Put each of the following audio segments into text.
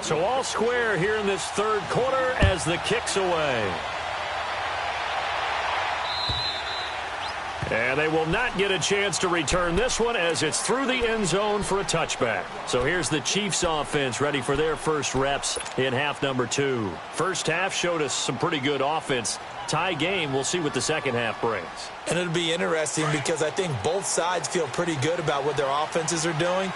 So all square here in this third quarter as the kick's away. And they will not get a chance to return this one as it's through the end zone for a touchback. So here's the Chiefs offense ready for their first reps in half number 2. First half showed us some pretty good offense. Tie game, we'll see what the second half brings. And it'll be interesting because I think both sides feel pretty good about what their offenses are doing.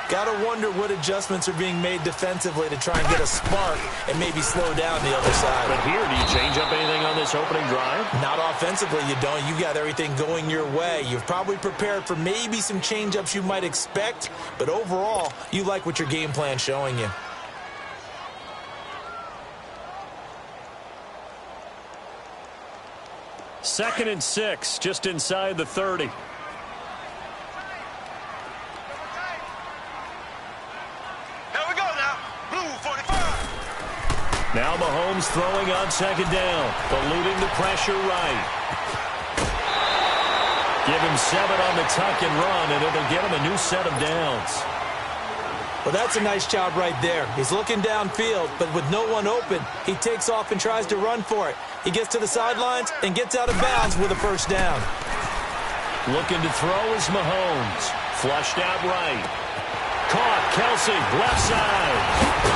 Got to wonder what adjustments are being made defensively to try and get a spark and maybe slow down the other side. But here, do you change up anything on this opening drive? Not offensively, you don't. You got everything going your way. You've probably prepared for maybe some change-ups you might expect, but overall, you like what your game plan's showing you. Second and 6, just inside the 30. Now Mahomes throwing on second down, eluding the pressure right. Give him 7 on the tuck and run, and it'll get him a new set of downs. Well, that's a nice job right there. He's looking downfield, but with no one open, he takes off and tries to run for it. He gets to the sidelines and gets out of bounds with a first down. Looking to throw is Mahomes. Flushed out right. Caught, Kelsey, left side.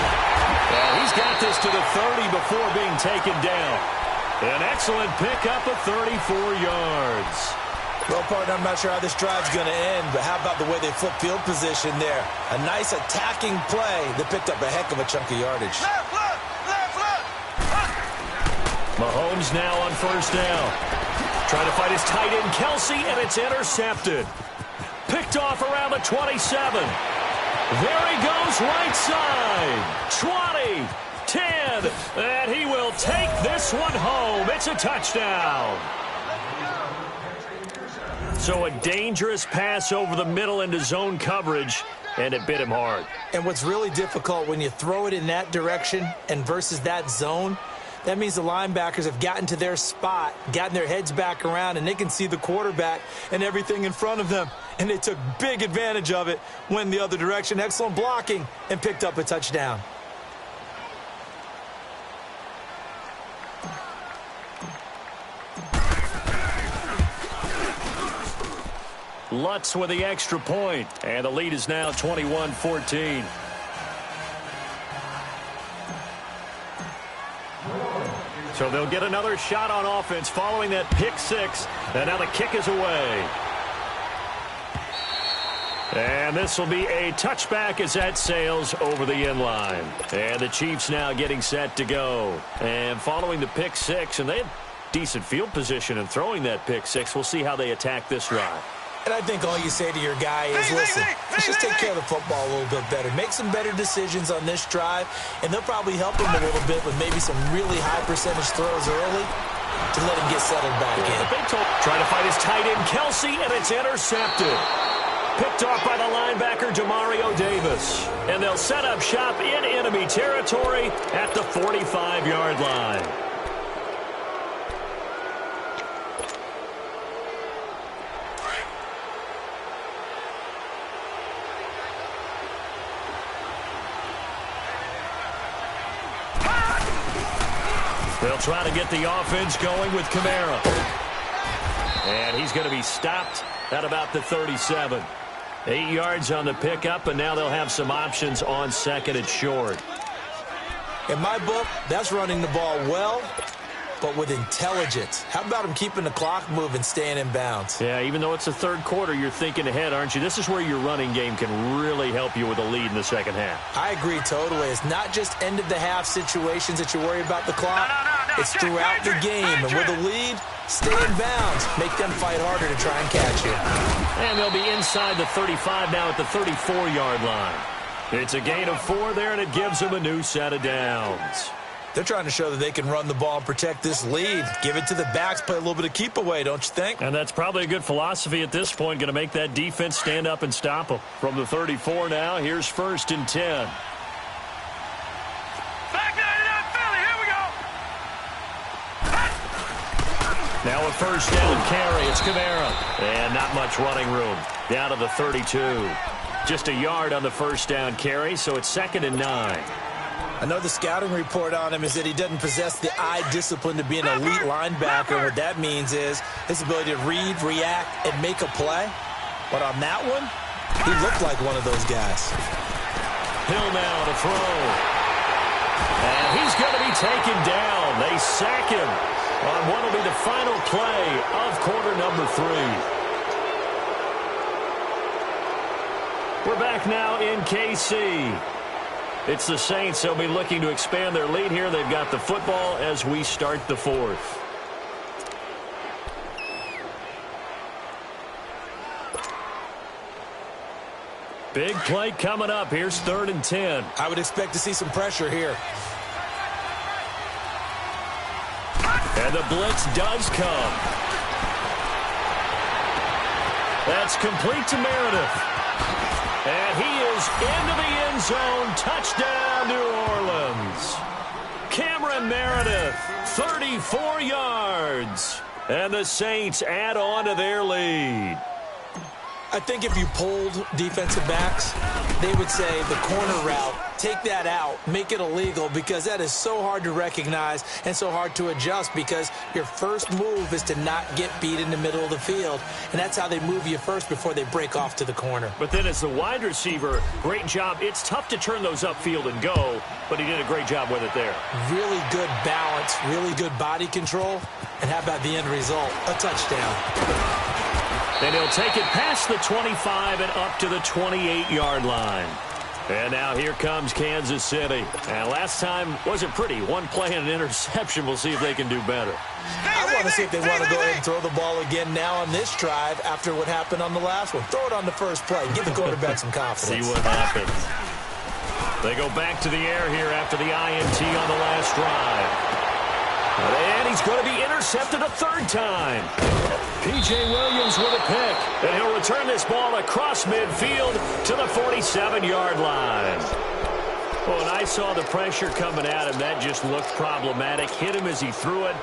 And he's got this to the 30 before being taken down. An excellent pickup of 34 yards. Well, partner, I'm not sure how this drive's going to end, but how about the way they flip field position there? A nice attacking play that picked up a heck of a chunk of yardage. Mahomes now on first down. Trying to fight his tight end, Kelsey, and it's intercepted. Picked off around the 27. There he goes, right side. 20, 10, and he will take this one home. It's a touchdown. So a dangerous pass over the middle into zone coverage, and it bit him hard. And what's really difficult when you throw it in that direction and versus that zone, that means the linebackers have gotten to their spot, gotten their heads back around, and they can see the quarterback and everything in front of them. And they took big advantage of it, went the other direction, excellent blocking, and picked up a touchdown. Lutz with the extra point, and the lead is now 21-14. So they'll get another shot on offense following that pick 6, and now the kick is away. And this will be a touchback as that sails over the end line. And the Chiefs now getting set to go. And following the pick 6, and they had decent field position in throwing that pick 6. We'll see how they attack this drive. And I think all you say to your guy is, listen, let's just take care of the football a little bit better. Make some better decisions on this drive, and they'll probably help him a little bit with maybe some really high percentage throws early to let him get settled back in. Trying to fight his tight end, Kelsey, and it's intercepted. Picked off by the linebacker, Demario Davis. And they'll set up shop in enemy territory at the 45-yard line. They'll try to get the offense going with Kamara. And he's going to be stopped at about the 37. 8 yards on the pickup, and now they'll have some options on second and short. In my book, that's running the ball well, but with intelligence. How about him keeping the clock moving, staying in bounds? Yeah, even though it's the third quarter, you're thinking ahead, aren't you? This is where your running game can really help you with a lead in the second half. I agree totally. It's not just end-of-the-half situations that you worry about the clock. It's throughout the game. And with a lead, stay in bounds. Make them fight harder to try and catch you. And they'll be inside the 35 now at the 34-yard line. It's a gain of 4 there, and it gives them a new set of downs. They're trying to show that they can run the ball and protect this lead. Give it to the backs, play a little bit of keep away, don't you think? And that's probably a good philosophy at this point. Going to make that defense stand up and stop them. From the 34 now, here's 1st and 10. Now a first down carry. It's Kamara. And not much running room. Down to the 32. Just a yard on the first down carry, so it's 2nd and 9. I know the scouting report on him is that he doesn't possess the eye discipline to be an elite linebacker. What that means is his ability to read, react, and make a play. But on that one, he looked like one of those guys. Hill now to throw. And he's going to be taken down. They sack him on what will be the final play of quarter number 3. We're back now in KC. It's the Saints. They'll be looking to expand their lead here. They've got the football as we start the 4th. Big play coming up. Here's 3rd and 10. I would expect to see some pressure here. And the blitz does come. That's complete to Meredith. And he is into the end zone. Touchdown, New Orleans. Cameron Meredith, 34 yards. And the Saints add on to their lead. I think if you polled defensive backs, they would say the corner route, take that out, make it illegal, because that is so hard to recognize and so hard to adjust, because your first move is to not get beat in the middle of the field, and that's how they move you first before they break off to the corner. But then as the wide receiver, great job. It's tough to turn those upfield and go, but he did a great job with it there. Really good balance, really good body control, and how about the end result? A touchdown. And he'll take it past the 25 and up to the 28-yard line. And now here comes Kansas City. And last time wasn't pretty. One play and an interception. We'll see if they can do better. I want to see if they want to go ahead and throw the ball again now on this drive after what happened on the last one. Throw it on the first play. Give the quarterback some confidence. See what happens. They go back to the air here after the INT on the last drive. And he's going to be intercepted a 3rd time. P.J. Williams with a pick. And he'll return this ball across midfield to the 47-yard line. Well, and I saw the pressure coming at him. That just looked problematic. Hit him as he threw it,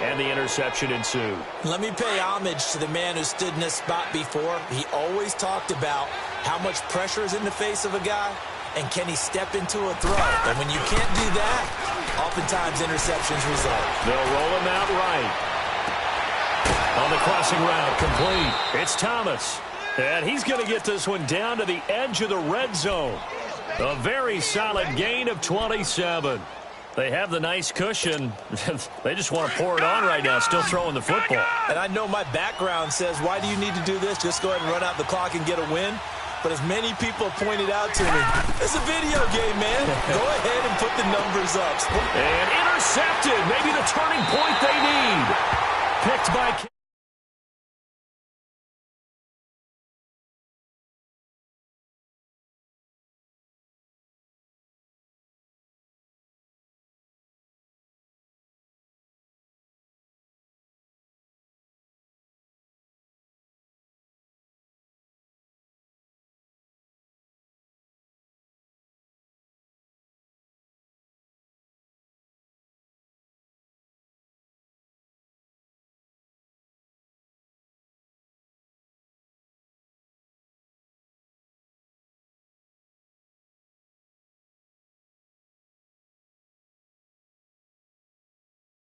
and the interception ensued. Let me pay homage to the man who stood in this spot before. He always talked about how much pressure is in the face of a guy, and can he step into a throw? And when you can't do that, oftentimes interceptions result. They'll roll him out right. On the crossing route, complete. It's Thomas. And he's going to get this one down to the edge of the red zone. A very solid gain of 27. They have the nice cushion. They just want to pour it on right now, still throwing the football. And I know my background says, why do you need to do this? Just go ahead and run out the clock and get a win. But as many people pointed out to me, it's a video game, man. Go ahead and put the numbers up. And intercepted. Maybe the turning point they need. Picked by...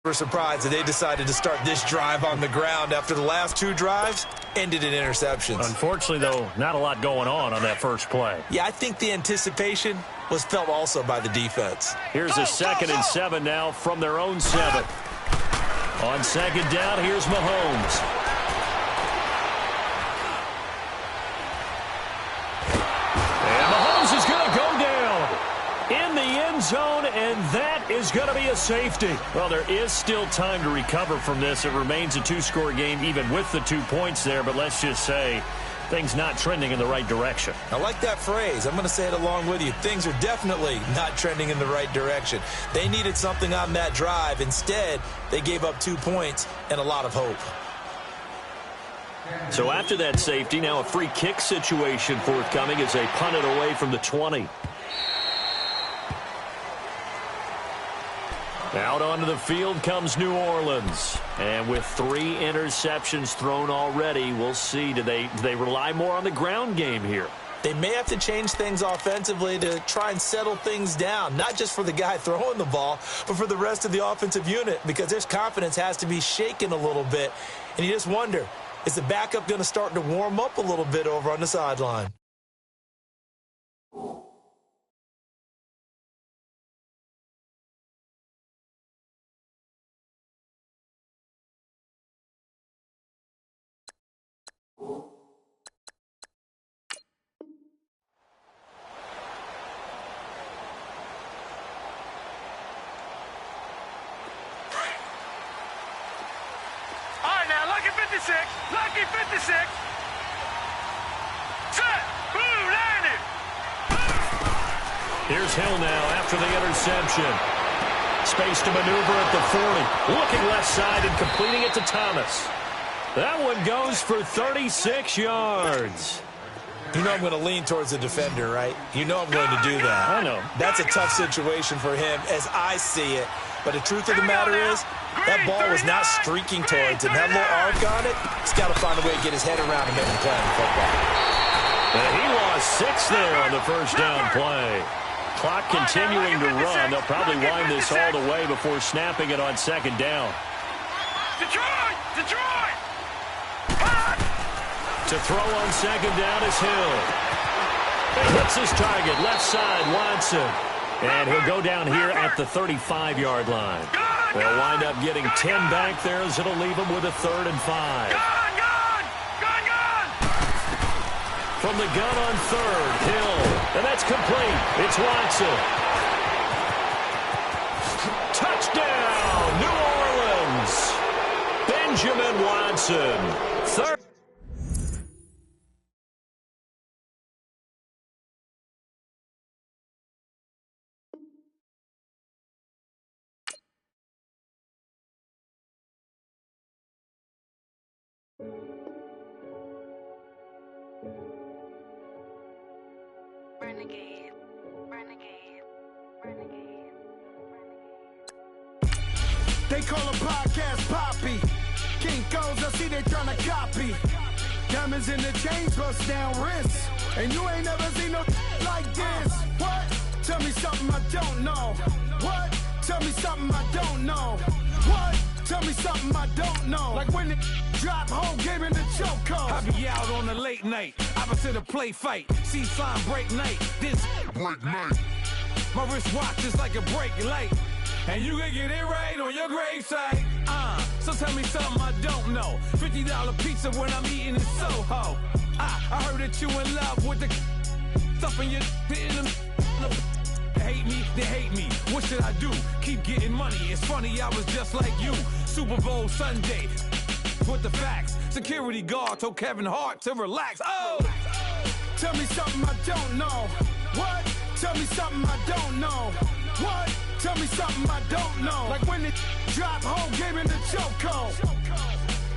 We're surprised that they decided to start this drive on the ground after the last 2 drives ended in interceptions. Unfortunately, though, not a lot going on that first play. Yeah, I think the anticipation was felt also by the defense. Here's a 2nd and 7 now from their own 7. On 2nd down, here's Mahomes. And Mahomes is going to go down in the end zone, and that is going to be a safety. Well, there is still time to recover from this. It remains a 2-score game even with the 2 points there, but let's just say things not trending in the right direction. I like that phrase. I'm going to say it along with you. Things are definitely not trending in the right direction. They needed something on that drive. Instead, they gave up 2 points and a lot of hope. So after that safety, now a free kick situation forthcoming as they punt it away from the 20. Out onto the field comes New Orleans. And with 3 interceptions thrown already, we'll see. Do they rely more on the ground game here? They may have to change things offensively to try and settle things down, not just for the guy throwing the ball, but for the rest of the offensive unit, because their confidence has to be shaken a little bit. And you just wonder, is the backup going to start to warm up a little bit over on the sideline? Lucky 56! Lucky 56! Set! Blue landed! Here's Hill now after the interception. Space to maneuver at the 40. Looking left side and completing it to Thomas. That one goes for 36 yards. You know I'm going to lean towards the defender, right? You know I'm going to do that. I know. That's a tough situation for him as I see it. But the truth of the matter is, that ball was not streaking towards him. That little arc on it, he's got to find a way to get his head around and make him play on the football. And he lost 6 there on the first down play. Clock continuing to run. They'll probably wind this all the way before snapping it on second down. Detroit! Detroit! To throw on second down is Hill. He hits his target, left side, Watson. And he'll go down here at the 35-yard line. They'll wind up getting 10 back there as it'll leave them with a 3rd and 5. Gun! From the gun on 3rd, Hill. And that's complete. It's Watson. Touchdown, New Orleans. Benjamin Watson. 3rd. Renegade, renegade, renegade, renegade. They call a podcast Poppy. Kinkos, I see they tryna copy. Diamonds in the chains, bust down wrists. And you ain't never seen no like this. What? Tell me something I don't know. What? Tell me something I don't know. What? Tell me something I don't know. Like when it drop whole game in the chokehold. I be out on a late night, opposite a play fight. See slime break night, this break night. My wristwatch is like a break light. And you can get it right on your gravesite. So tell me something I don't know. $50 pizza when I'm eating in Soho. I heard that you in love with the stuff in your in the hate me, they hate me. What should I do? Keep getting money. It's funny, I was just like you. Super Bowl Sunday. With the facts. Security guard told Kevin Hart to relax. Oh! Tell me something I don't know. What? Tell me something I don't know. What? Tell me something I don't know. Like when it drop whole game in the chokehold.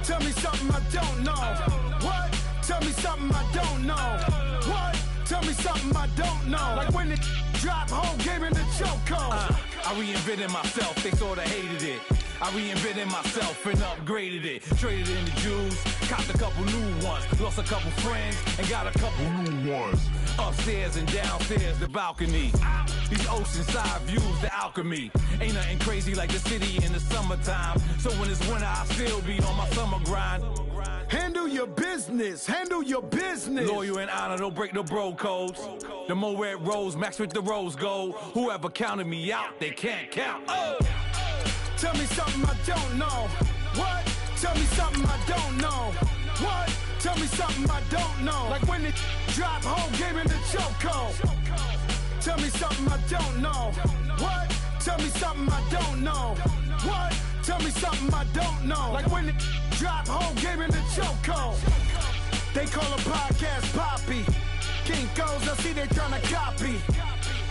Tell me something I don't know. What? Tell me something I don't know. What? Tell me something I don't know. Like when it drop whole game in the chokehold. I reinvented myself, they sorta hated it. I reinvented myself and upgraded it. Traded in the Jews, copped a couple new ones. Lost a couple friends and got a couple new ones. Upstairs and downstairs, the balcony. These oceanside views, the alchemy. Ain't nothing crazy like the city in the summertime. So when it's winter, I still be on my summer grind. Handle your business. Handle your business. Loyal and honor, don't break no bro codes. The more red rose, max with the rose gold. Whoever counted me out, they can't count. Oh! Tell me something I don't know. What? Tell me something I don't know. What? Tell me something I don't know. Like when it drop whole game in the chokehold. Tell me something I don't know. What? Tell me something I don't know. What? Tell me something I don't know. Like when it drop whole game in the chokehold. They call a podcast Poppy. Kinkos, I see they tryna copy.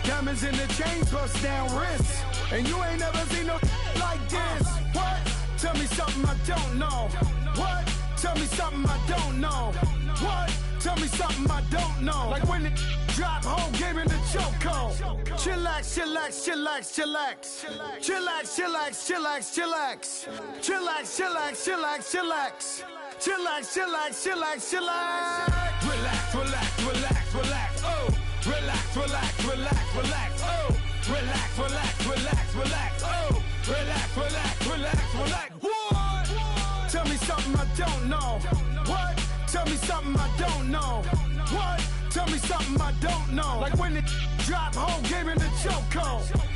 Diamonds in the chains, bust down wrists. And you ain't never seen no like this. What? Tell me something I don't know. What? Tell me something I don't know. What? Tell me something I don't know. Like when it drop whole game in the chokehold. Chillax, chillax, chillax, chillax. Chillax, chillax, chillax, chillax. Chillax, chillax, chillax, chillax. Chillax, chillax, chillax, chillax. Relax, relax, relax, relax. Tell me something I don't know. What? Tell me something I don't know. Like when it drop, whole game in the chokehold.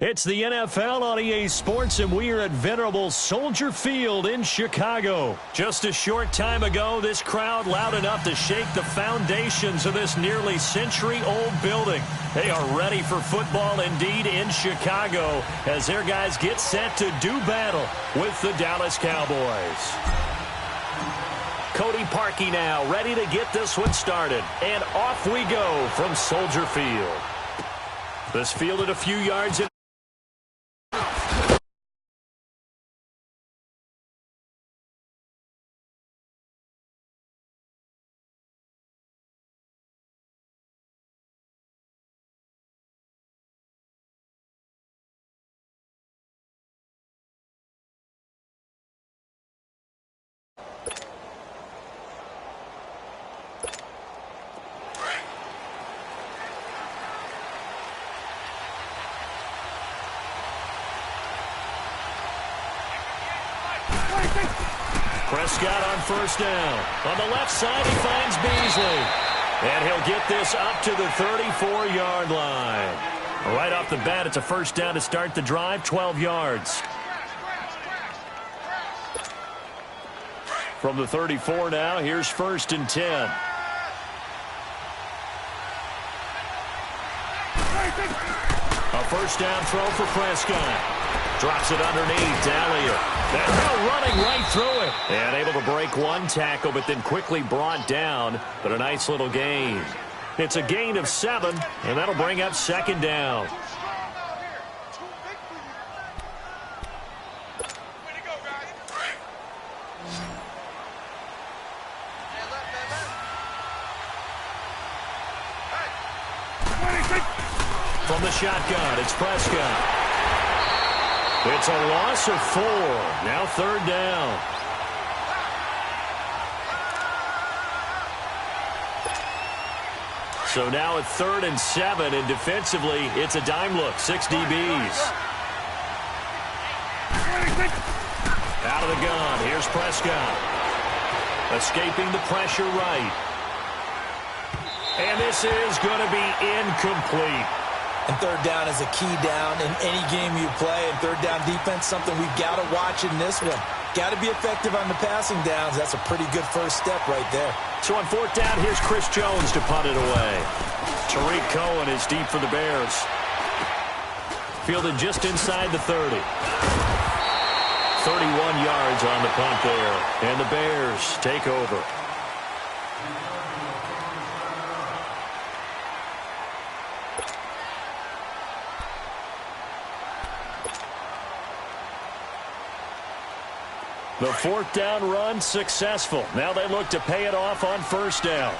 It's the NFL on EA Sports, and we are at venerable Soldier Field in Chicago. Just a short time ago, this crowd loud enough to shake the foundations of this nearly century-old building. They are ready for football indeed in Chicago as their guys get set to do battle with the Dallas Cowboys. Cody Parkey now ready to get this one started. And off we go from Soldier Field. This fielded a few yards in. Prescott on first down. On the left side, he finds Beasley. And he'll get this up to the 34-yard line. Right off the bat, it's a first down to start the drive, 12 yards. From the 34 now, here's 1st and 10. A first down throw for Prescott. Drops it underneath to Elliott. And now running right through it. And able to break one tackle, but then quickly brought down. But a nice little gain. It's a gain of 7, and that'll bring up 2nd down. From the shotgun, it's Prescott. It's a loss of 4. Now 3rd down. So now at 3rd and 7, and defensively, it's a dime look. 6 DBs. Out of the gun. Here's Prescott. Escaping the pressure right. And this is going to be incomplete. And 3rd down is a key down in any game you play. And 3rd down defense, something we've got to watch in this one. Got to be effective on the passing downs. That's a pretty good first step right there. So on 4th down, here's Chris Jones to punt it away. Tariq Cohen is deep for the Bears. Fielded just inside the 30. 31 yards on the punt there. And the Bears take over. The 4th down run successful. Now they look to pay it off on 1st down.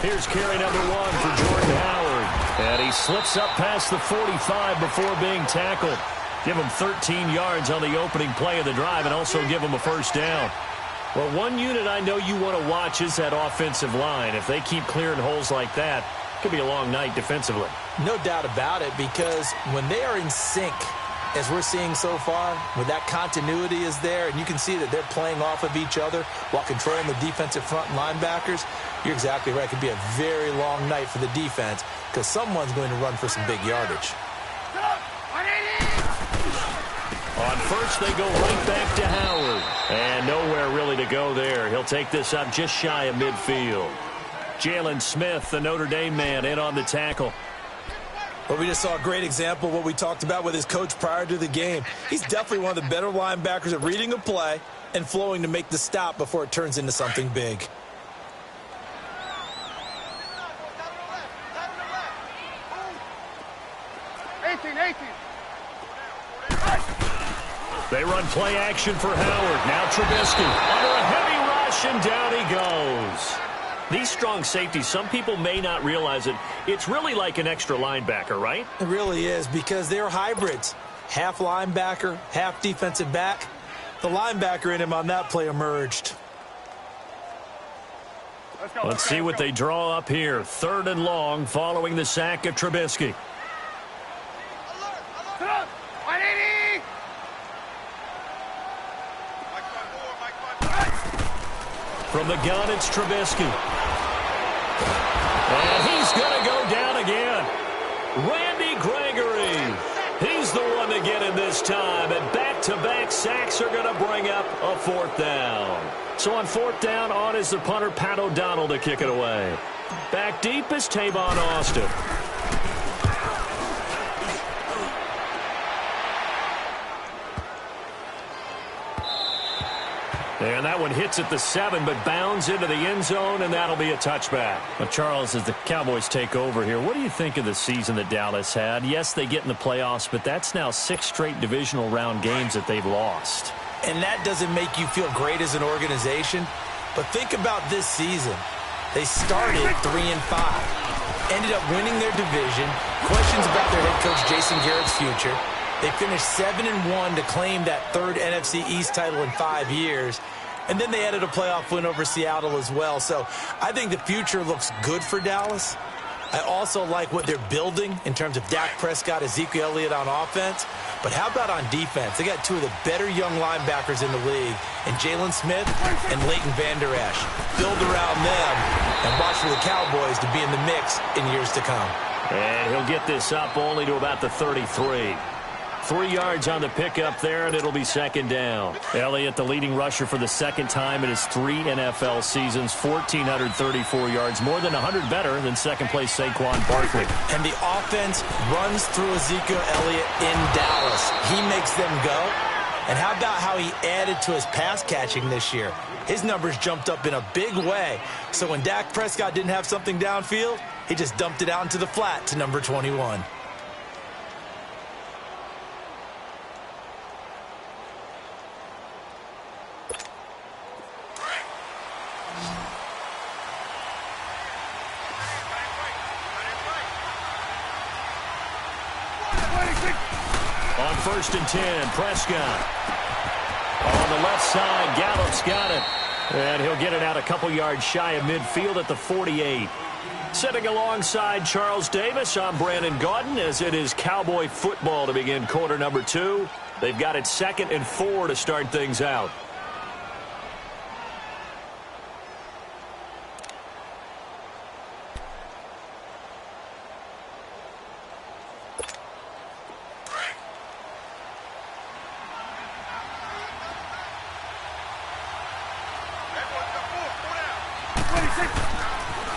Here's carry number 1 for Jordan Howard. And he slips up past the 45 before being tackled. Give him 13 yards on the opening play of the drive and also give him a 1st down. Well, one unit I know you want to watch is that offensive line. If they keep clearing holes like that, it could be a long night defensively. No doubt about it, because when they are in sync, as we're seeing so far, when that continuity is there, and you can see that they're playing off of each other while controlling the defensive front linebackers, you're exactly right. It could be a very long night for the defense because someone's going to run for some big yardage. On 1st, they go right back to Howard. And nowhere really to go there. He'll take this up just shy of midfield. Jalen Smith, the Notre Dame man, in on the tackle. Well, we just saw a great example of what we talked about with his coach prior to the game. He's definitely one of the better linebackers at reading a play and flowing to make the stop before it turns into something big. They run play action for Howard. Now Trubisky under a heavy rush, and down he goes. These strong safeties, some people may not realize it. It's really like an extra linebacker, right? It really is, because they're hybrids. Half linebacker, half defensive back. The linebacker in him on that play emerged. Let's see what they draw up here. 3rd and long following the sack of Trubisky. From the gun, it's Trubisky. And he's going to go down again. Randy Gregory. He's the one to get him this time. And back-to-back sacks are going to bring up a 4th down. So on 4th down, on is the punter, Pat O'Donnell, to kick it away. Back deep is Tavon Austin. And that one hits at the 7, but bounds into the end zone, and that'll be a touchback. Well, Charles, as the Cowboys take over here, what do you think of the season that Dallas had? Yes, they get in the playoffs, but that's now 6 straight divisional round games that they've lost. And that doesn't make you feel great as an organization, but think about this season. They started 3-5, ended up winning their division, questions about their head coach Jason Garrett's future. They finished 7-1 to claim that 3rd NFC East title in 5 years. And then they added a playoff win over Seattle as well. So I think the future looks good for Dallas. I also like what they're building in terms of Dak Prescott, Ezekiel Elliott on offense. But how about on defense? They got 2 of the better young linebackers in the league, and Jalen Smith and Leighton Vander Esch. Build around them and watch for the Cowboys to be in the mix in years to come. And he'll get this up only to about the 33. 3 yards on the pickup there, and it'll be 2nd down. Elliott, the leading rusher for the 2nd time in his 3 NFL seasons, 1,434 yards, more than 100 better than 2nd place Saquon Barkley. And the offense runs through Ezekiel Elliott in Dallas. He makes them go. And how about how he added to his pass catching this year? His numbers jumped up in a big way. So when Dak Prescott didn't have something downfield, he just dumped it out into the flat to number 21. On 1st and 10, Prescott. On the left side, Gallup's got it. And he'll get it out a couple yards shy of midfield at the 48. Sitting alongside Charles Davis, I'm Brandon Gaudin, as it is Cowboy football to begin quarter number 2. They've got it 2nd and 4 to start things out.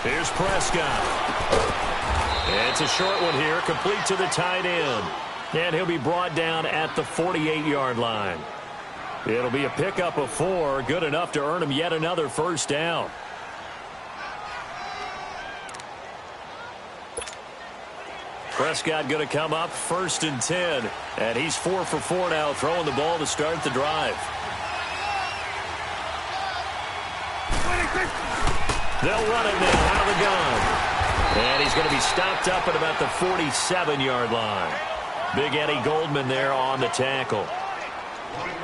Here's Prescott. It's a short one here, complete to the tight end. And he'll be brought down at the 48-yard line. It'll be a pickup of 4, good enough to earn him yet another 1st down. Prescott going to come up 1st and 10. And he's 4 for 4 now, throwing the ball to start the drive. They'll run it now out of the gun. And he's going to be stopped up at about the 47-yard line. Big Eddie Goldman there on the tackle.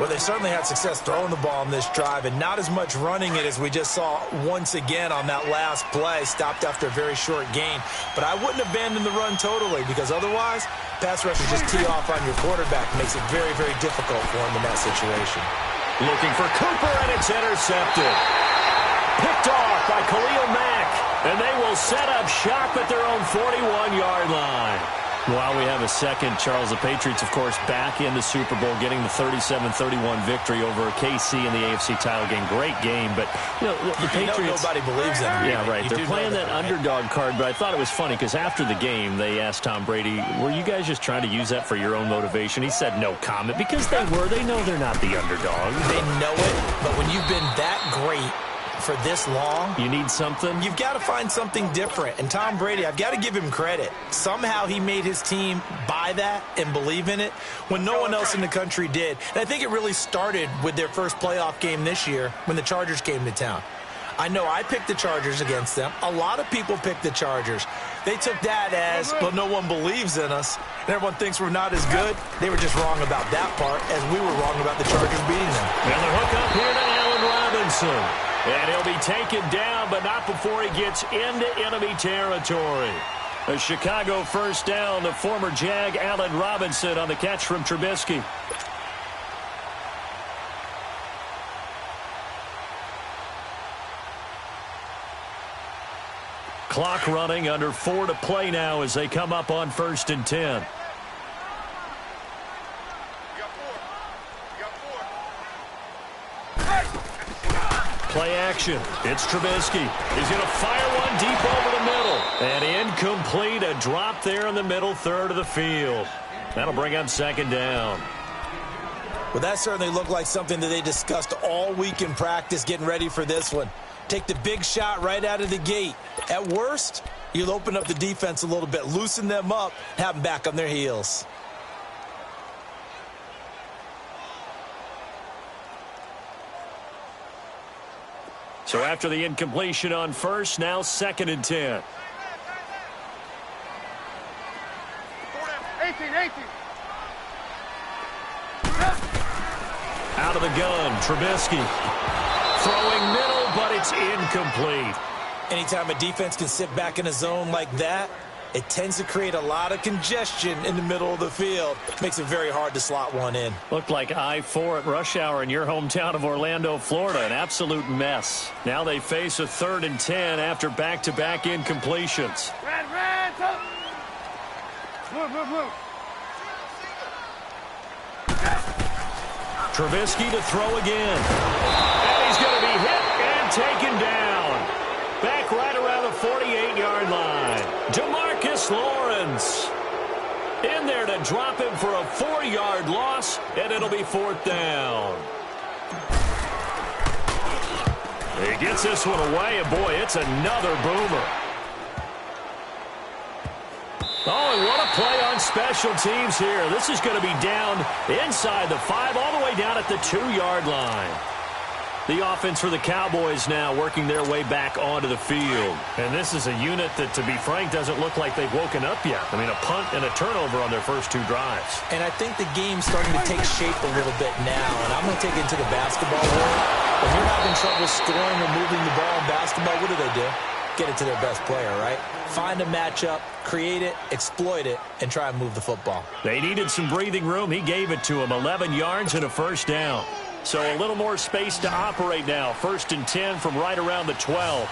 Well, they certainly had success throwing the ball in this drive, and not as much running it as we just saw once again on that last play, stopped after a very short gain. But I wouldn't abandon the run totally, because otherwise, pass rushers just tee off on your quarterback. Makes it very, very difficult for him in that situation. Looking for Cooper, and it's intercepted. Picked off by Khalil Mack, and they will set up shop at their own 41-yard line. While we have a second, Charles, the Patriots, of course, back in the Super Bowl, getting the 37-31 victory over KC in the AFC title game. Great game, but the Patriots. Nobody believes in them. Yeah, right. They're playing that underdog card, but I thought it was funny because after the game, they asked Tom Brady, were you guys just trying to use that for your own motivation? He said no comment because they were. They know they're not the underdog. They know it, but when you've been that great for this long, you need something. You've got to find something different. And Tom Brady, I've got to give him credit. Somehow he made his team buy that and believe in it when no one else in the country did. And I think it really started with their first playoff game this year when the Chargers came to town. I know I picked the Chargers against them. A lot of people picked the Chargers. They took that as, but no one believes in us, and everyone thinks we're not as good. They were just wrong about that part, as we were wrong about the Chargers beating them. And the hook up here to Allen Robinson. And he'll be taken down, but not before he gets into enemy territory. A Chicago first down, the former Jag Allen Robinson on the catch from Trubisky. Clock running, under 4 to play now as they come up on 1st and 10. Play action. It's Trubisky. He's going to fire one deep over the middle. And incomplete. A drop there in the middle third of the field. That'll bring up 2nd down. Well, that certainly looked like something that they discussed all week in practice getting ready for this one. Take the big shot right out of the gate. At worst, you'll open up the defense a little bit, loosen them up, have them back on their heels. So after the incompletion on first, now 2nd and 10. 18. Out of the gun, Trubisky. Throwing middle, but it's incomplete. Anytime a defense can sit back in a zone like that, it tends to create a lot of congestion in the middle of the field. Makes it very hard to slot one in. Looked like I-4 at rush hour in your hometown of Orlando, Florida. An absolute mess. Now they face a 3rd and 10 after back-to-back incompletions. Red, up. Move. Trubisky to throw again. And he's going to be hit and taken down. Back right around the 48-yard line. Demarcus Lawrence in there to drop him for a 4-yard loss, and it'll be 4th down. He gets this one away, and boy, it's another boomer. Oh, and what a play on special teams here. This is going to be down inside the 5, all the way down at the 2-yard line. The offense for the Cowboys now working their way back onto the field. And this is a unit that, to be frank, doesn't look like they've woken up yet. I mean, a punt and a turnover on their first 2 drives. And I think the game's starting to take shape a little bit now. And I'm going to take it to the basketball world. When you're having trouble scoring or moving the ball in basketball, what do? Get it to their best player, right? Find a matchup, create it, exploit it, and try and move the football. They needed some breathing room. He gave it to them. 11 yards and a first down. So a little more space to operate now. 1st and 10 from right around the 12.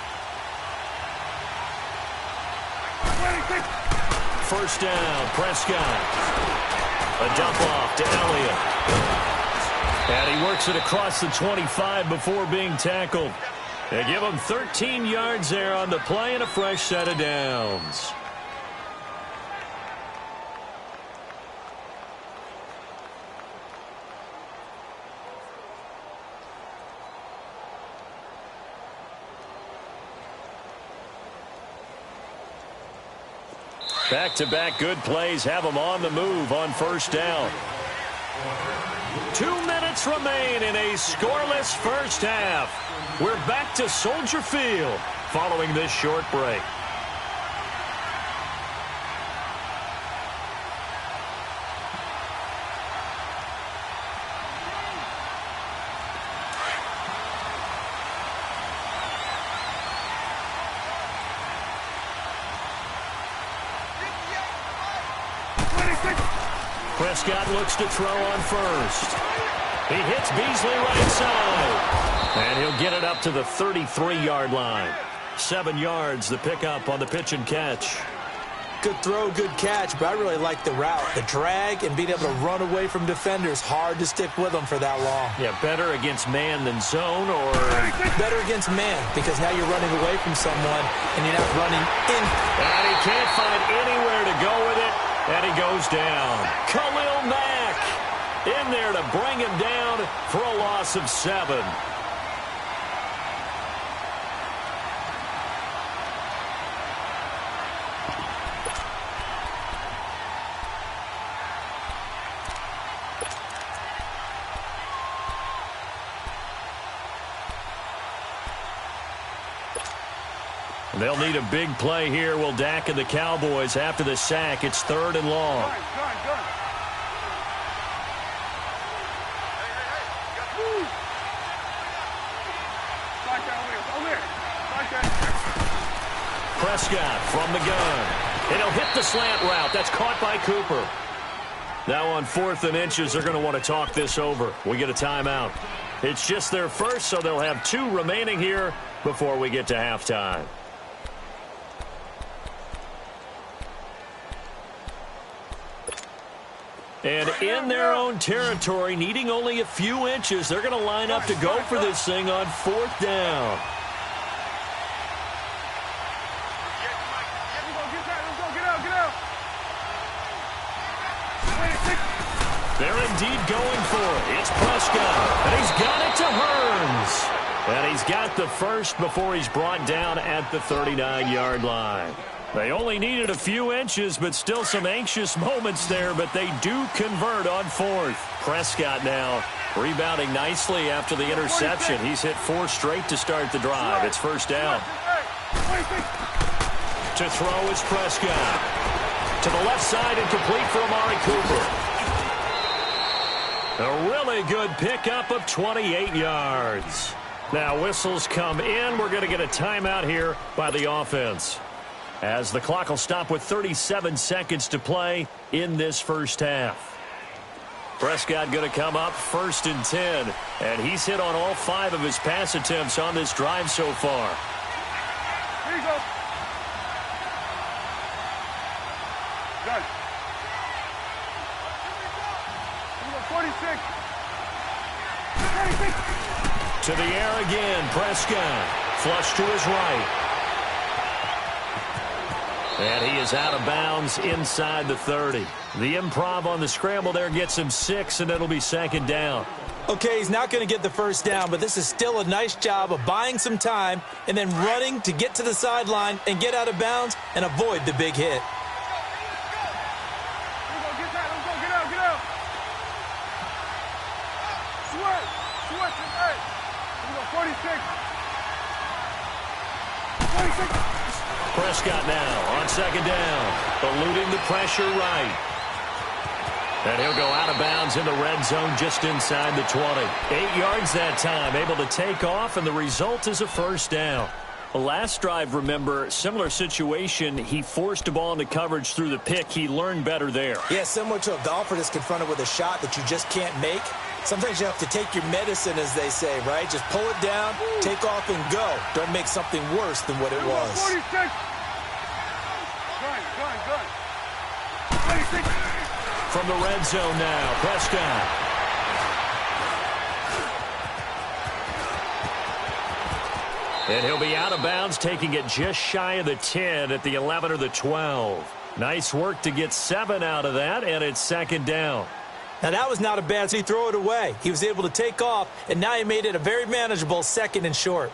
First down, Prescott. A dump off to Elliott. And he works it across the 25 before being tackled. They give him 13 yards there on the play and a fresh set of downs. Back-to-back good plays have them on the move on first down. 2 minutes remain in a scoreless first half. We're back to Soldier Field following this short break. Prescott looks to throw on first. He hits Beasley right side. And he'll get it up to the 33-yard line. 7 yards, the pickup on the pitch and catch. Good throw, good catch, but I really like the route. The drag and being able to run away from defenders, hard to stick with them for that long. Yeah, better against man than zone, or better against man, because now you're running away from someone and you're not running in. And he can't find anywhere to go with it, and he goes down. Khalil Mack in there to bring him down for a loss of 7. They'll need a big play here. Will Dak and the Cowboys after the sack. It's 3rd and long. Prescott from the gun. And he'll hit the slant route. That's caught by Cooper. Now on 4th and inches, they're going to want to talk this over. We get a timeout. It's just their first, so they'll have 2 remaining here before we get to halftime. And in their own territory, needing only a few inches, they're going to line up to go for this thing on 4th down. They're indeed going for it. It's Prescott, and he's got it to Hearns. And he's got the first before he's brought down at the 39-yard line. They only needed a few inches, but still some anxious moments there, but they do convert on 4th. Prescott now rebounding nicely after the interception. He's hit 4 straight to start the drive. It's 1st down. To throw is Prescott. To the left side and complete for Amari Cooper. A really good pickup of 28 yards. Now whistles come in. We're going to get a timeout here by the offense, as the clock will stop with 37 seconds to play in this first half. Prescott going to come up 1st and 10, and he's hit on all 5 of his pass attempts on this drive so far. Here you go. Done. Here you go, 46. 46. To the air again, Prescott. Flush to his right. And he is out of bounds inside the 30. The improv on the scramble there gets him 6, and it'll be 2nd down. Okay, he's not going to get the first down, but this is still a nice job of buying some time and then running to get to the sideline and get out of bounds and avoid the big hit. Prescott now on 2nd down, eluding the pressure right. And he'll go out of bounds in the red zone just inside the 20. 8 yards that time, able to take off, and the result is a 1st down. The last drive, remember, similar situation. He forced a ball into coverage through the pick. He learned better there. Yeah, similar to a golfer that's confronted with a shot that you just can't make. Sometimes you have to take your medicine, as they say, right? Just pull it down, take off, and go. Don't make something worse than what it was. 46. Good. 26. From the red zone now, Prescott. And he'll be out of bounds, taking it just shy of the 10 at the 11 or the 12. Nice work to get 7 out of that, and it's 2nd down. Now, that was not a bad throw. Throw it away. He was able to take off, and now he made it a very manageable 2nd and short.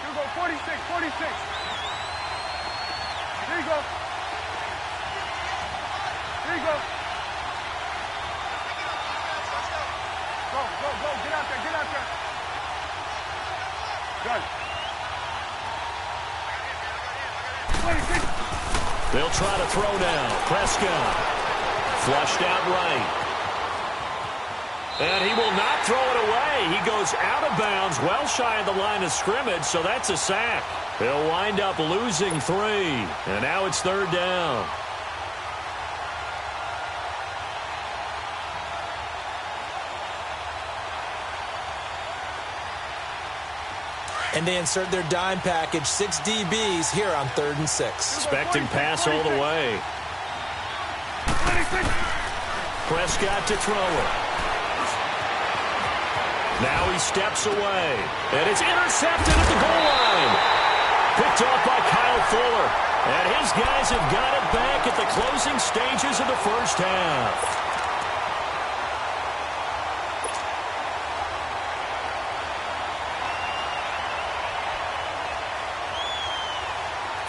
Here you go, 46. Here you go. Here you go. Go. Get out there. Good. 26. They'll try to throw now. Prescott flushed out right. And he will not throw it away. He goes out of bounds, well shy of the line of scrimmage, so that's a sack. He'll wind up losing 3, and now it's 3rd down. And they insert their dime package, 6 DBs here on 3rd and 6. Expecting pass all the way. Prescott to throw it. Now he steps away. And it's intercepted at the goal line. Picked off by Kyle Fuller. And his guys have got it back at the closing stages of the first half.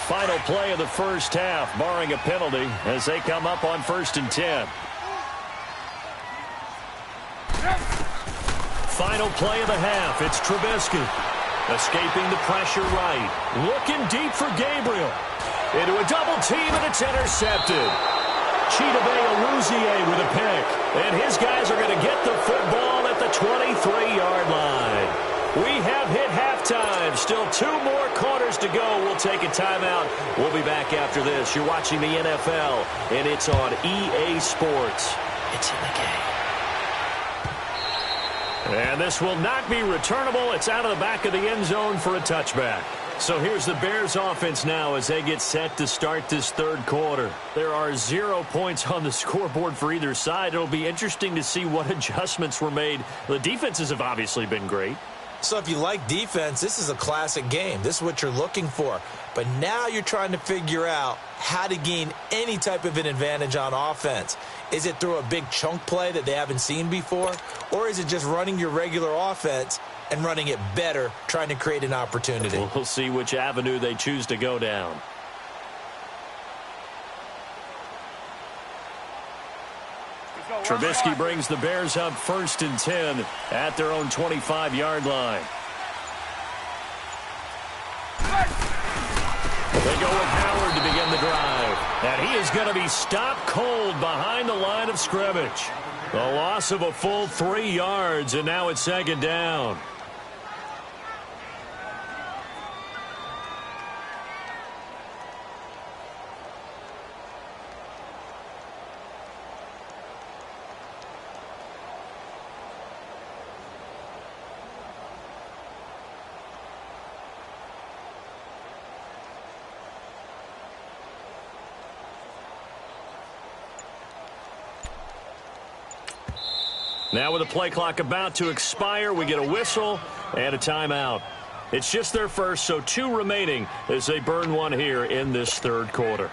Final play of the first half, barring a penalty, as they come up on 1st and 10. Final play of the half, it's Trubisky. Escaping the pressure right. Looking deep for Gabriel. Into a double team, and it's intercepted. Chidobe Awuzie with a pick. And his guys are going to get the football at the 23-yard line. We have hit halftime. Still 2 more quarters to go. We'll take a timeout. We'll be back after this. You're watching the NFL, and it's on EA Sports. It's in the game. And this will not be returnable. It's out of the back of the end zone for a touchback. So here's the Bears offense now as they get set to start this 3rd quarter. There are 0 points on the scoreboard for either side. It'll be interesting to see what adjustments were made. The defenses have obviously been great. So if you like defense, this is a classic game. This is what you're looking for. But now you're trying to figure out how to gain any type of an advantage on offense. Is it through a big chunk play that they haven't seen before? Or is it just running your regular offense and running it better, trying to create an opportunity? We'll see which avenue they choose to go down. Trubisky brings the Bears up 1st and 10 at their own 25-yard line. They go with Howard to begin the drive. And he is going to be stopped cold behind the line of scrimmage. The loss of a full 3 yards, and now it's 2nd down. Now with the play clock about to expire, we get a whistle and a timeout. It's just their first, so 2 remaining as they burn 1 here in this 3rd quarter.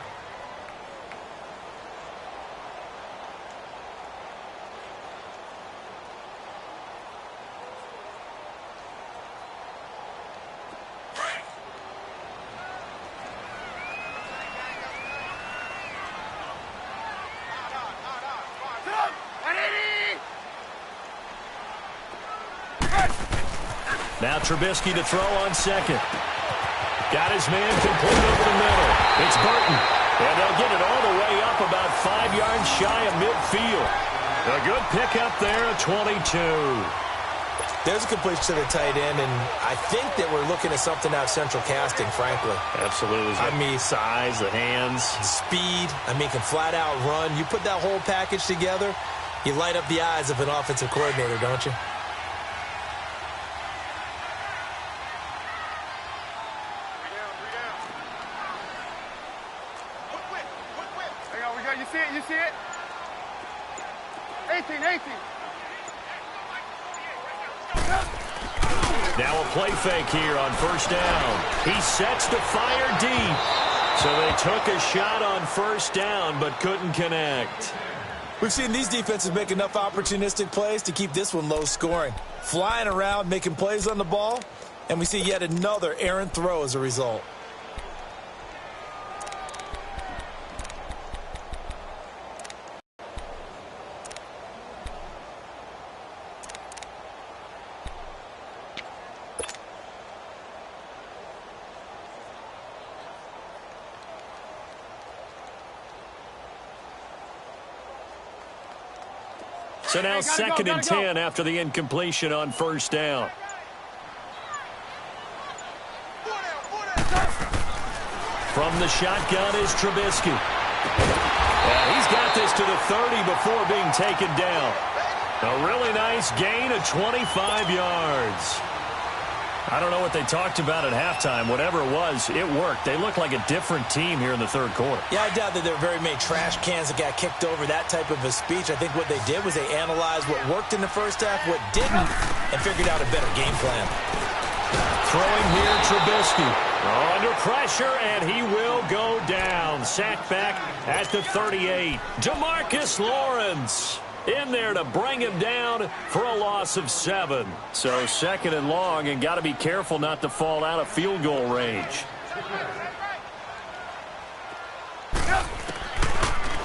Now Trubisky to throw on 2nd. Got his man complete over the middle. It's Burton. And they'll get it all the way up about 5 yards shy of midfield. A good pickup there at 22. There's a completion to the tight end, and I think that we're looking at something out of central casting, frankly. Absolutely. I mean, size, the hands. Speed. I mean, can flat out run. You put that whole package together, you light up the eyes of an offensive coordinator, don't you? You see it? 18. Now a play fake here on 1st down. He sets to fire deep. So they took a shot on 1st down but couldn't connect. We've seen these defenses make enough opportunistic plays to keep this one low scoring. Flying around, making plays on the ball, and we see yet another errant throw as a result. So now 2nd and 10 after the incompletion on 1st down. From the shotgun is Trubisky. And he's got this to the 30 before being taken down. A really nice gain of 25 yards. I don't know what they talked about at halftime. Whatever it was, it worked. They looked like a different team here in the third quarter. Yeah, I doubt that there were very many trash cans that got kicked over, that type of a speech. I think what they did was they analyzed what worked in the first half, what didn't, and figured out a better game plan. Throwing here, Trubisky. Under pressure, and he will go down. Sacked back at the 38. DeMarcus Lawrence in there to bring him down for a loss of 7. So second and long, and got to be careful not to fall out of field goal range.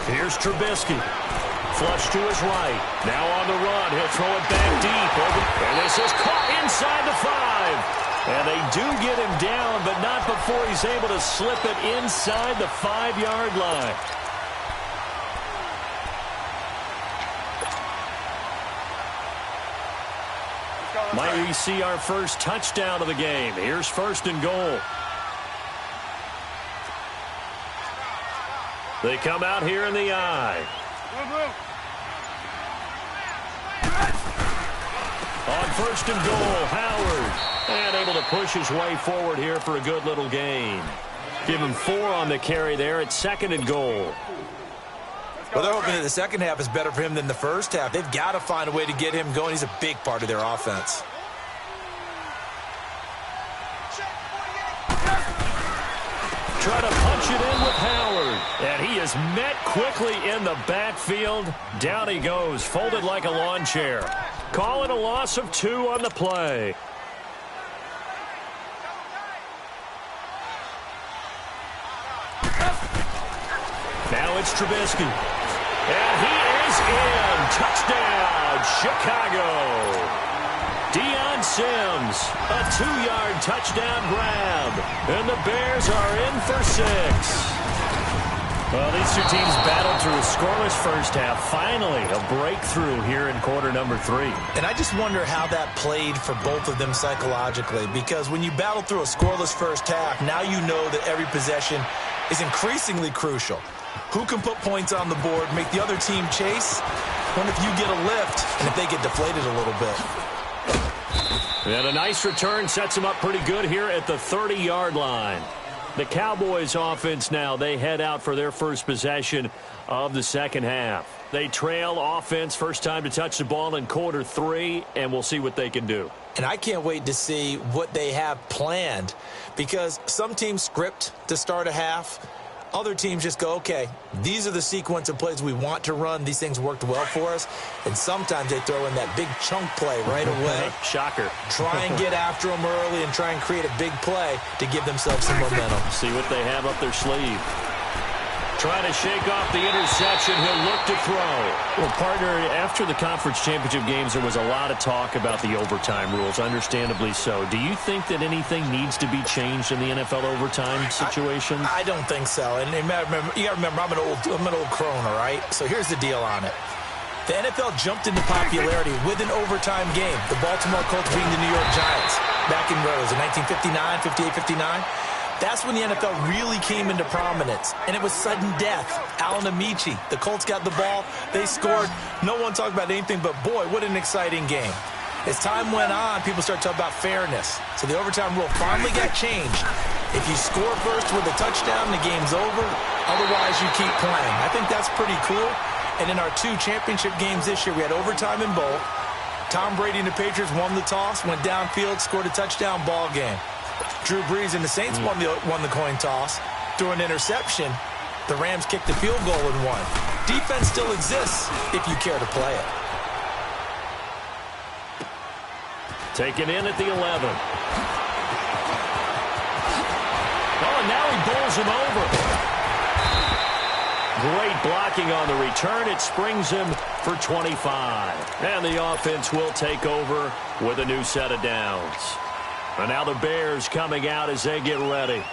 Here's Trubisky. Flush to his right. Now on the run. He'll throw it back deep. And this is caught inside the 5. And they do get him down, but not before he's able to slip it inside the 5-yard line. Might we see our first touchdown of the game? Here's first and goal. They come out here in the eye. On first and goal, Howard. And able to push his way forward here for a good little gain. Give him 4 on the carry there at second and goal. Well, they're hoping that the second half is better for him than the first half. They've got to find a way to get him going. He's a big part of their offense. Try to punch it in with Howard. And he is met quickly in the backfield. Down he goes, folded like a lawn chair. Call it a loss of 2 on the play. Now it's Trubisky. And he is in. Touchdown, Chicago. Deion Sims, a 2-yard touchdown grab. And the Bears are in for 6. Well, these two teams battled through a scoreless first half. Finally, a breakthrough here in quarter number 3. And I just wonder how that played for both of them psychologically. Because when you battle through a scoreless first half, now you know that every possession is increasingly crucial. Who can put points on the board, make the other team chase? What if you get a lift and if they get deflated a little bit? And a nice return sets them up pretty good here at the 30-yard line. The Cowboys offense now, they head out for their first possession of the second half. They trail offense, first time to touch the ball in quarter 3, and we'll see what they can do. And I can't wait to see what they have planned, because some teams script to start a half. Other teams just go, okay, these are the sequence of plays we want to run. These things worked well for us. And sometimes they throw in that big chunk play right away. Shocker. Try and get after them early and try and create a big play to give themselves some momentum. See what they have up their sleeve. Trying to shake off the interception. He'll look to throw. Well, partner, after the conference championship games, there was a lot of talk about the overtime rules, understandably so. Do you think that anything needs to be changed in the NFL overtime situation? I don't think so. And you got to remember, I'm an old crone, all right? So here's the deal on it. The NFL jumped into popularity with an overtime game. The Baltimore Colts beating the New York Giants back in 1959, 58, 59. That's when the NFL really came into prominence, and it was sudden death. Alan Amici, the Colts got the ball, they scored. No one talked about anything but, boy, what an exciting game. As time went on, people started talking about fairness. So the overtime rule finally got changed. If you score first with a touchdown, the game's over. Otherwise, you keep playing. I think that's pretty cool. And in our 2 championship games this year, we had overtime in both. Tom Brady and the Patriots won the toss, went downfield, scored a touchdown, ball game. Drew Brees and the Saints won the coin toss. Threw an interception. The Rams kicked the field goal and won. Defense still exists if you care to play it. Taken in at the 11. Oh, and now he bowls him over. Great blocking on the return. It springs him for 25. And the offense will take over with a new set of downs. And now the Bears coming out as they get ready.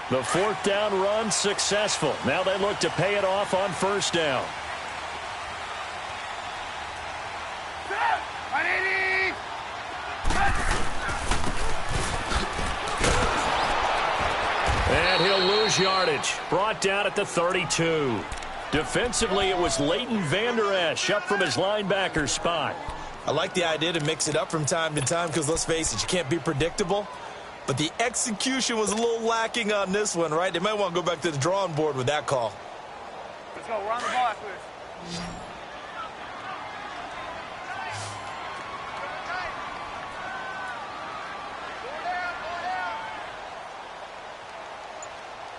The 4th down run successful. Now they look to pay it off on 1st down. And he'll lose yardage. Brought down at the 32. Defensively, it was Leighton Vander Esch up from his linebacker spot. I like the idea to mix it up from time to time because, let's face it, you can't be predictable. But the execution was a little lacking on this one, right? They might want to go back to the drawing board with that call. Let's go. We're on the ball after this.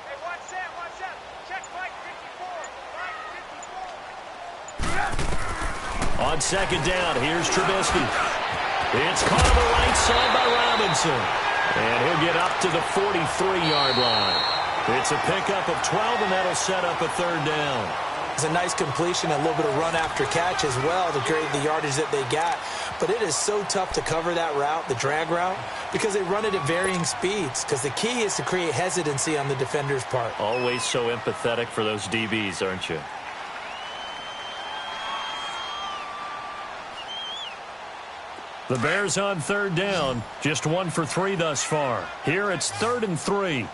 Hey, watch that, watch that. Check Mike 54. Mike 54. On second down, here's Trubisky. It's caught on the right side by Robinson. And he'll get up to the 43-yard line. It's a pickup of 12, and that'll set up a third down. It's a nice completion, a little bit of run after catch as well to create the yardage that they got. But it is so tough to cover that route, the drag route, because they run it at varying speeds. Because the key is to create hesitancy on the defender's part. Always so empathetic for those DBs, aren't you? The Bears on third down, just 1 for 3 thus far. Here it's 3rd and 3.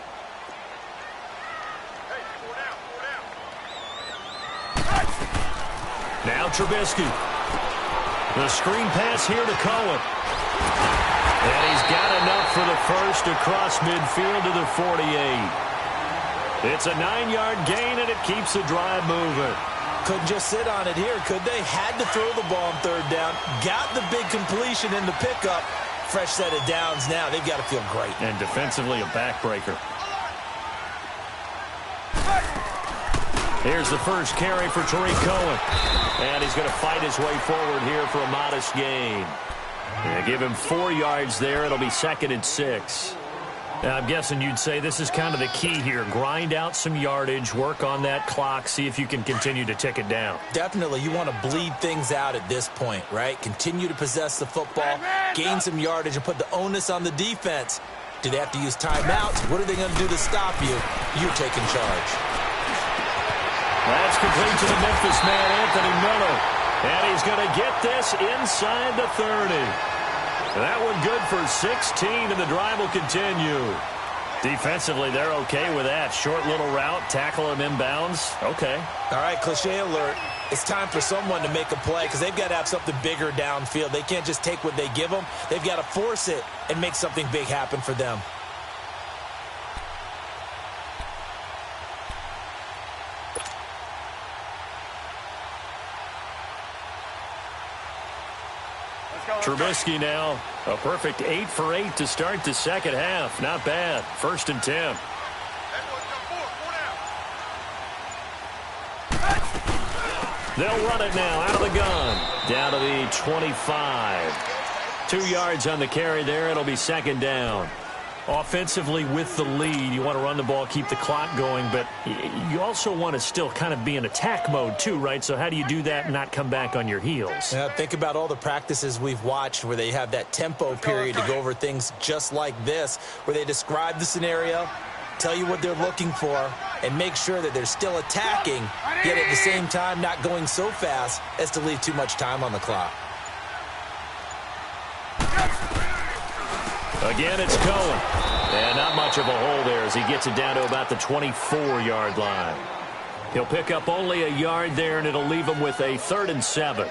Now Trubisky. The screen pass here to Cohen. And he's got enough for the first across midfield to the 48. It's a 9-yard gain, and it keeps the drive moving. Couldn't just sit on it here, could they? Had to throw the ball on third down. Got the big completion in the pickup. Fresh set of downs now. They've got to feel great. And defensively, a backbreaker. Here's the first carry for Tariq Cohen. And he's going to fight his way forward here for a modest gain. Yeah, give him 4 yards there. It'll be 2nd and 6. Now, I'm guessing you'd say this is kind of the key here. Grind out some yardage, work on that clock, see if you can continue to tick it down. Definitely. You want to bleed things out at this point, right? Continue to possess the football, gain some yardage, and put the onus on the defense. Do they have to use timeouts? What are they going to do to stop you? You're taking charge. That's complete to the Memphis man, Anthony Miller. And he's going to get this inside the 30. That one good for 16, and the drive will continue. Defensively, they're okay with that. Short little route, tackle him inbounds. Okay. All right, cliche alert. It's time for someone to make a play because they've got to have something bigger downfield. They can't just take what they give them. They've got to force it and make something big happen for them. Trubisky now, a perfect 8 for 8 to start the second half. Not bad. 1st and 10. They'll run it now out of the gun. Down to the 25. 2 yards on the carry there. It'll be 2nd down. Offensively with the lead, you want to run the ball, keep the clock going, but you also want to still kind of be in attack mode too, right? So how do you do that and not come back on your heels? Yeah, think about all the practices we've watched where they have that tempo period to go over things just like this, where they describe the scenario, tell you what they're looking for, and make sure that they're still attacking, yet at the same time not going so fast as to leave too much time on the clock. Again, it's Cohen. And not much of a hole there as he gets it down to about the 24-yard line. He'll pick up only a yard there, and it'll leave him with a 3rd and 7.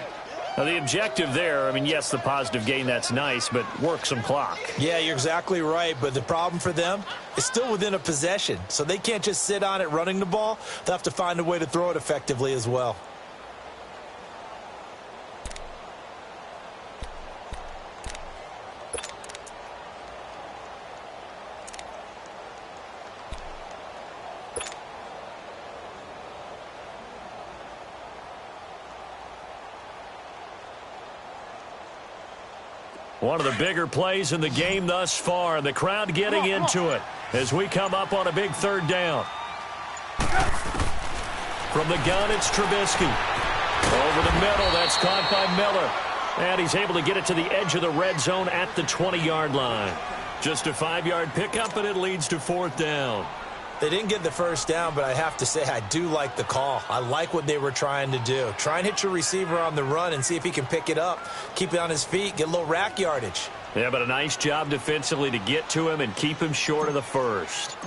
Now, the objective there, I mean, yes, the positive gain, that's nice, but work some clock. Yeah, you're exactly right, but the problem for them is still within a possession. So they can't just sit on it running the ball. They'll have to find a way to throw it effectively as well. One of the bigger plays in the game thus far, and the crowd getting into it as we come up on a big 3rd down. From the gun, it's Trubisky. Over the middle, that's caught by Miller. And he's able to get it to the edge of the red zone at the 20-yard line. Just a 5-yard pickup, and it leads to 4th down. They didn't get the first down, but I have to say I do like the call. I like what they were trying to do. Try and hit your receiver on the run and see if he can pick it up. Keep it on his feet, get a little rack yardage. Yeah, but a nice job defensively to get to him and keep him short of the first.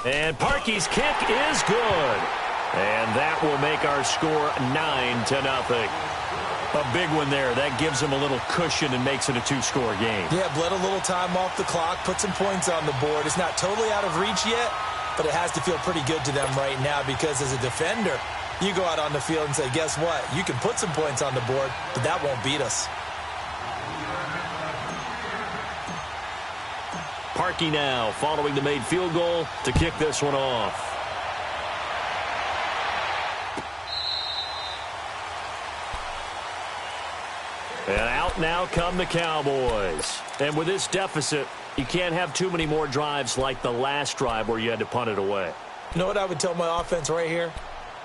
And Parkey's kick is good. And that will make our score 9-0. A big one there. That gives them a little cushion and makes it a 2-score game. Yeah, bled a little time off the clock, put some points on the board. It's not totally out of reach yet, but it has to feel pretty good to them right now because as a defender, you go out on the field and say, guess what? You can put some points on the board, but that won't beat us. Parkey now following the made field goal to kick this one off. And out now come the Cowboys. And with this deficit, you can't have too many more drives like the last drive where you had to punt it away. You know what I would tell my offense right here?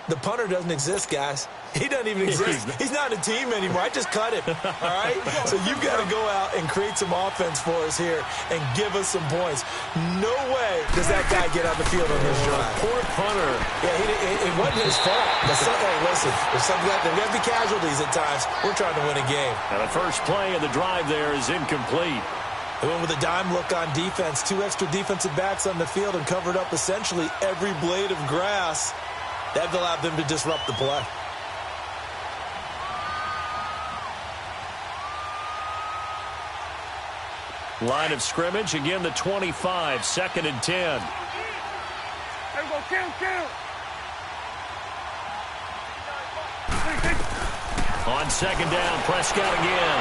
The punter doesn't exist, guys. He doesn't even exist. He's not a team anymore. I just cut him, all right? So you've got to go out and create some offense for us here and give us some points. No way does that guy get on the field on this drive. Poor punter. Yeah, it wasn't his fault. Hey, listen, there's going to be casualties at times. We're trying to win a game. Now the first play of the drive there is incomplete. They went with a dime look on defense. 2 extra defensive backs on the field and covered up essentially every blade of grass. That allowed them to disrupt the play. Line of scrimmage, again the 25, 2nd and 10. There we go, kill. On 2nd down, Prescott again.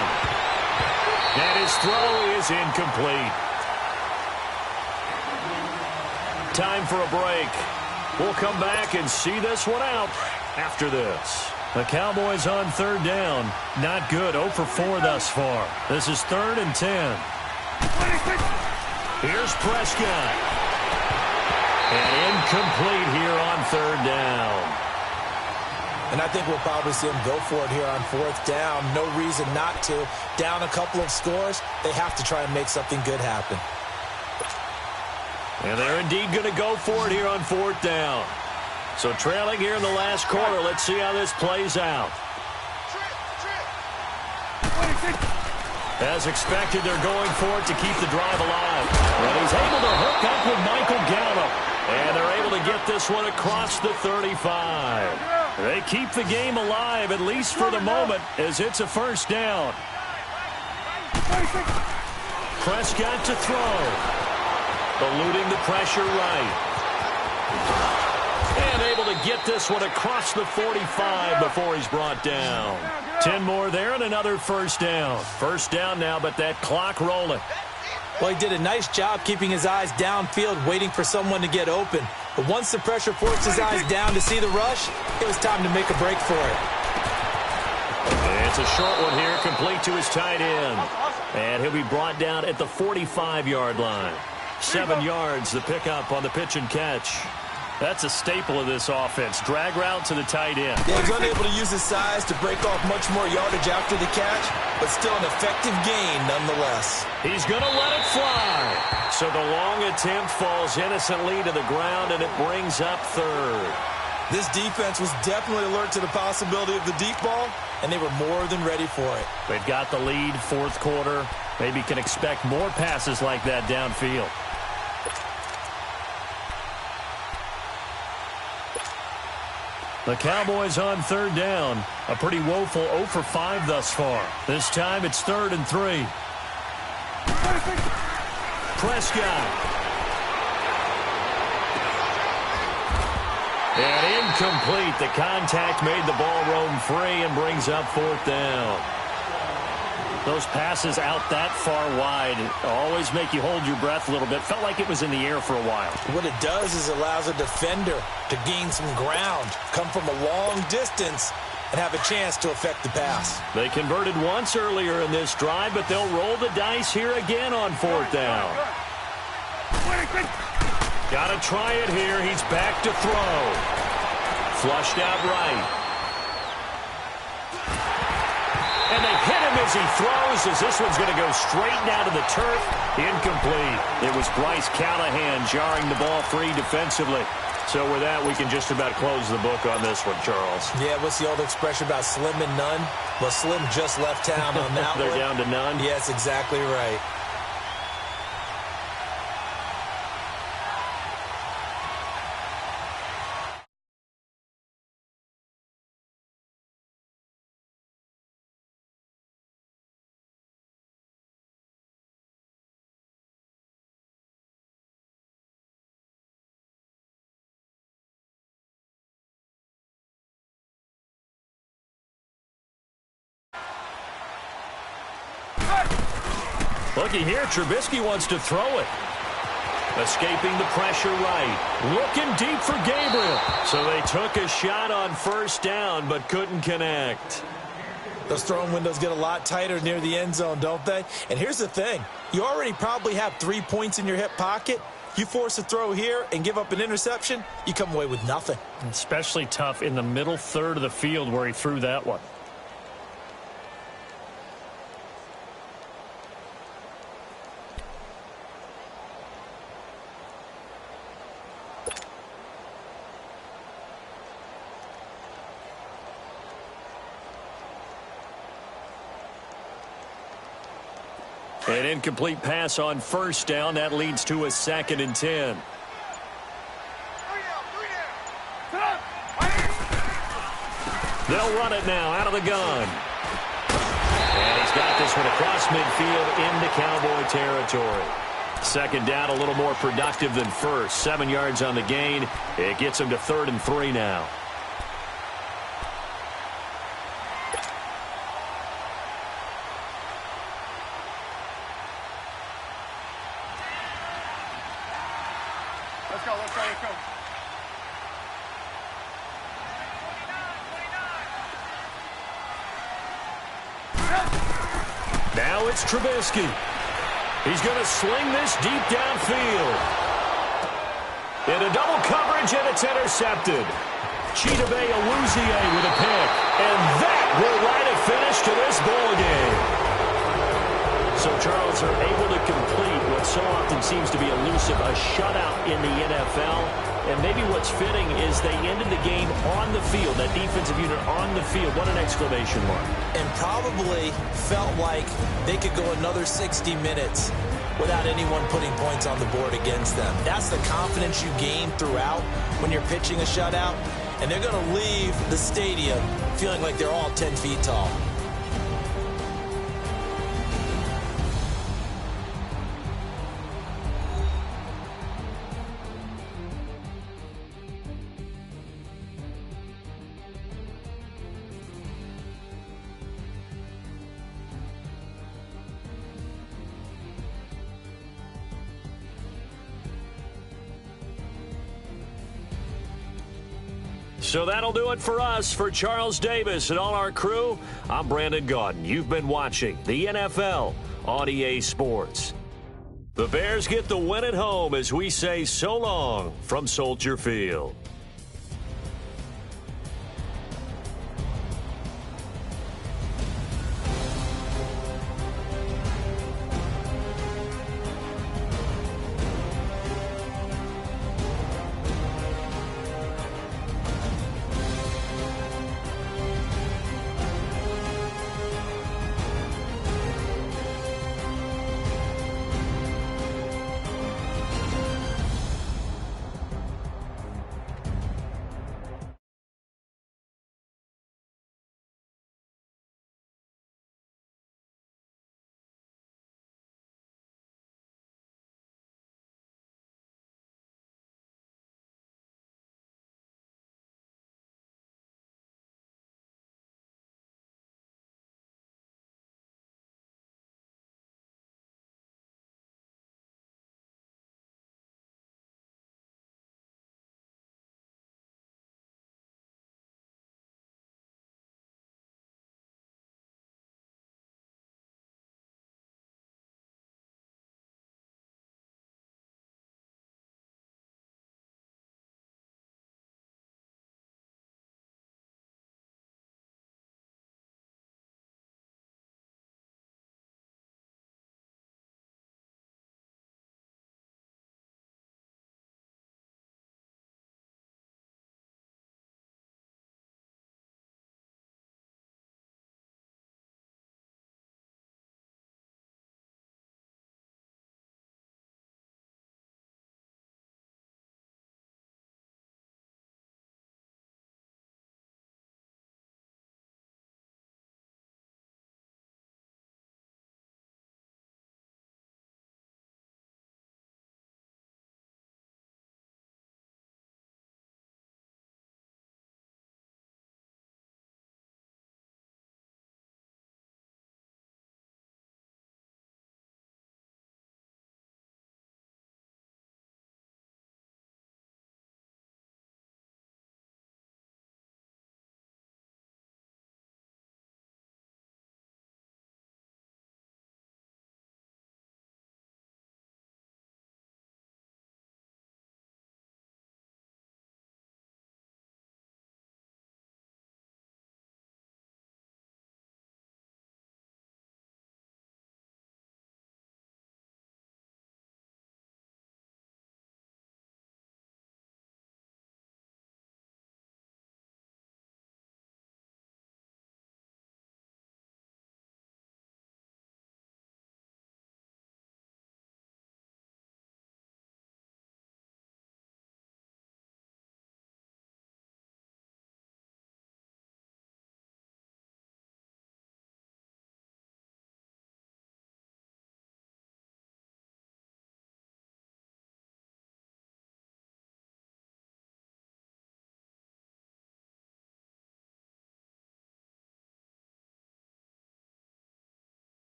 And his throw is incomplete. Time for a break. We'll come back and see this one out after this. The Cowboys on 3rd down. Not good. 0 for 4 thus far. This is 3rd and 10. Here's Prescott. And incomplete here on 3rd down. And I think we'll probably see him go for it here on 4th down. No reason not to. Down a couple of scores, they have to try and make something good happen. And they're indeed going to go for it here on 4th down. So trailing here in the last quarter. Let's see how this plays out. As expected, they're going for it to keep the drive alive. And he's able to hook up with Michael Gallup. And they're able to get this one across the 35. They keep the game alive, at least for the moment, as it's a 1st down. Prescott to throw. Eluding the pressure right. And able to get this one across the 45 before he's brought down. 10 more there and another 1st down. 1st down now, but that clock rolling. Well, he did a nice job keeping his eyes downfield, waiting for someone to get open. But once the pressure forced his eyes down to see the rush, it was time to make a break for it. And it's a short one here, complete to his tight end. And he'll be brought down at the 45-yard line. 7 yards, the pickup on the pitch and catch. That's a staple of this offense. Drag route to the tight end. Yeah, he's unable to use his size to break off much more yardage after the catch, but still an effective gain nonetheless. He's going to let it fly. So the long attempt falls innocently to the ground, and it brings up 3rd. This defense was definitely alert to the possibility of the deep ball, and they were more than ready for it. They've got the lead, 4th quarter. Maybe can expect more passes like that downfield. The Cowboys on 3rd down. A pretty woeful 0 for 5 thus far. This time it's 3rd and 3. Prescott. And incomplete. The contact made the ball roam free and brings up 4th down. Those passes out that far wide always make you hold your breath a little bit. Felt like it was in the air for a while. What it does is it allows a defender to gain some ground, come from a long distance, and have a chance to affect the pass. They converted once earlier in this drive, but they'll roll the dice here again on 4th down. Got to try it here. He's back to throw. Flushed out right. And they hit him as he throws, as this one's going to go straight down to the turf. Incomplete. It was Bryce Callahan jarring the ball free defensively. So with that, we can just about close the book on this one, Charles. Yeah, what's the old expression about slim and none? Well, Slim just left town on that They're one. down to none? Yes, exactly right. Looky here, Trubisky wants to throw it. Escaping the pressure right. Looking deep for Gabriel. So they took a shot on first down, but couldn't connect. Those throwing windows get a lot tighter near the end zone, don't they? And here's the thing. You already probably have 3 points in your hip pocket. You force a throw here and give up an interception, you come away with nothing. Especially tough in the middle third of the field where he threw that one. An incomplete pass on first down. That leads to a 2nd and 10. They'll run it now out of the gun. And he's got this one across midfield into Cowboy territory. 2nd down, a little more productive than first. 7 yards on the gain. It gets him to 3rd and 3 now. Let's go, let's go, let's go. Now it's Trubisky. He's going to sling this deep downfield. Into double coverage, and it's intercepted. Chidobe Awuzie with a pick. And that will write a finish to this ball game. So, Charles, are able to complete what so often seems to be elusive, a shutout in the NFL. And maybe what's fitting is they ended the game on the field, that defensive unit on the field. What an exclamation mark. And probably felt like they could go another 60 minutes without anyone putting points on the board against them. That's the confidence you gain throughout when you're pitching a shutout. And they're going to leave the stadium feeling like they're all 10 feet tall. So that'll do it for us. For Charles Davis and all our crew, I'm Brandon Gaudin. You've been watching the NFL on EA Sports. The Bears get the win at home as we say so long from Soldier Field.